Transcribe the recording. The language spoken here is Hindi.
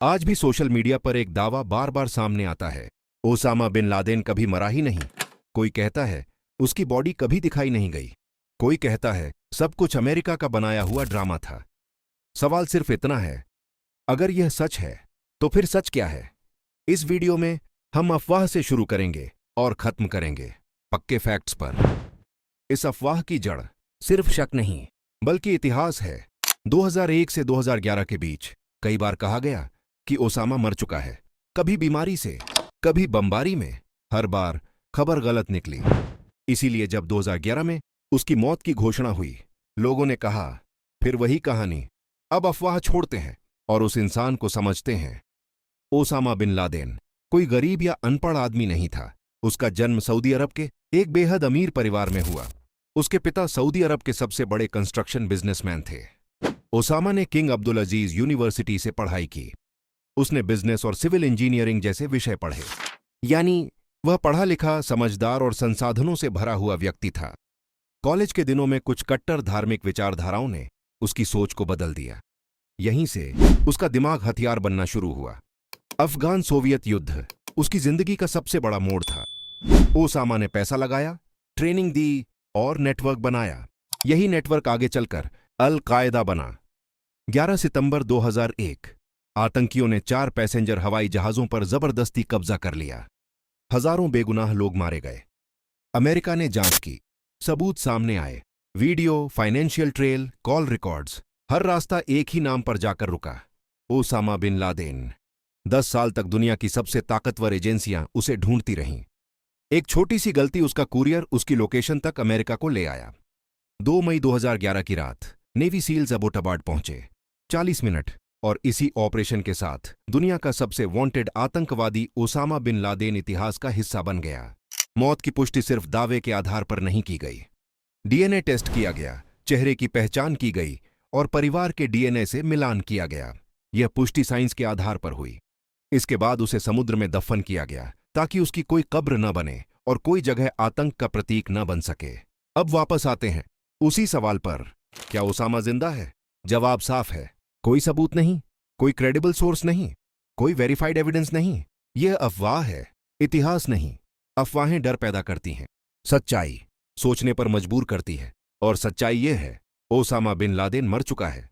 आज भी सोशल मीडिया पर एक दावा बार बार सामने आता है, ओसामा बिन लादेन कभी मरा ही नहीं। कोई कहता है उसकी बॉडी कभी दिखाई नहीं गई। कोई कहता है सब कुछ अमेरिका का बनाया हुआ ड्रामा था। सवाल सिर्फ इतना है, अगर यह सच है तो फिर सच क्या है? इस वीडियो में हम अफवाह से शुरू करेंगे और खत्म करेंगे पक्के फैक्ट्स पर। इस अफवाह की जड़ सिर्फ शक नहीं बल्कि इतिहास है। 2001 से 2011 के बीच कई बार कहा गया कि ओसामा मर चुका है, कभी बीमारी से, कभी बमबारी में। हर बार खबर गलत निकली। इसीलिए जब 2011 में उसकी मौत की घोषणा हुई, लोगों ने कहा फिर वही कहानी, अब अफवाह छोड़ते हैं और उस इंसान को समझते हैं। ओसामा बिन लादेन कोई गरीब या अनपढ़ आदमी नहीं था। उसका जन्म सऊदी अरब के एक बेहद अमीर परिवार में हुआ। उसके पिता सऊदी अरब के सबसे बड़े कंस्ट्रक्शन बिजनेसमैन थे। ओसामा ने किंग अब्दुल अजीज यूनिवर्सिटी से पढ़ाई की। उसने बिजनेस और सिविल इंजीनियरिंग जैसे विषय पढ़े, यानी वह पढ़ा लिखा, समझदार और संसाधनों से भरा हुआ व्यक्ति था। कॉलेज के दिनों में कुछ कट्टर धार्मिक विचारधाराओं ने उसकी सोच को बदल दिया। यहीं से उसका दिमाग हथियार बनना शुरू हुआ। अफगान सोवियत युद्ध उसकी जिंदगी का सबसे बड़ा मोड़ था। ओसामा ने पैसा लगाया, ट्रेनिंग दी और नेटवर्क बनाया। यही नेटवर्क आगे चलकर अल कायदा बना। 11 सितंबर 2001 आतंकियों ने 4 पैसेंजर हवाई जहाजों पर जबरदस्ती कब्जा कर लिया। हजारों बेगुनाह लोग मारे गए। अमेरिका ने जांच की, सबूत सामने आए, video, financial trail, call records, हर रास्ता एक ही नाम पर जाकर रुका, ओसामा बिन लादेन। 10 साल तक दुनिया की सबसे ताकतवर एजेंसियां उसे ढूंढती रहीं। एक छोटी सी गलती, उसका कुरियर उसकी लोकेशन तक अमेरिका को ले आया। 2 मई 2011 की रात नेवी सील्स अबोटाबाद पहुंचे। 40 मिनट और इसी ऑपरेशन के साथ दुनिया का सबसे वांटेड आतंकवादी ओसामा बिन लादेन इतिहास का हिस्सा बन गया। मौत की पुष्टि सिर्फ दावे के आधार पर नहीं की गई। डीएनए टेस्ट किया गया, चेहरे की पहचान की गई और परिवार के डीएनए से मिलान किया गया। यह पुष्टि साइंस के आधार पर हुई। इसके बाद उसे समुद्र में दफन किया गया ताकि उसकी कोई कब्र न बने और कोई जगह आतंक का प्रतीक न बन सके। अब वापस आते हैं उसी सवाल पर, क्या ओसामा जिंदा है? जवाब साफ है, कोई सबूत नहीं, कोई क्रेडिबल सोर्स नहीं, कोई वेरीफाइड एविडेंस नहीं। यह अफवाह है, इतिहास नहीं। अफवाहें डर पैदा करती हैं, सच्चाई सोचने पर मजबूर करती है। और सच्चाई यह है, ओसामा बिन लादेन मर चुका है।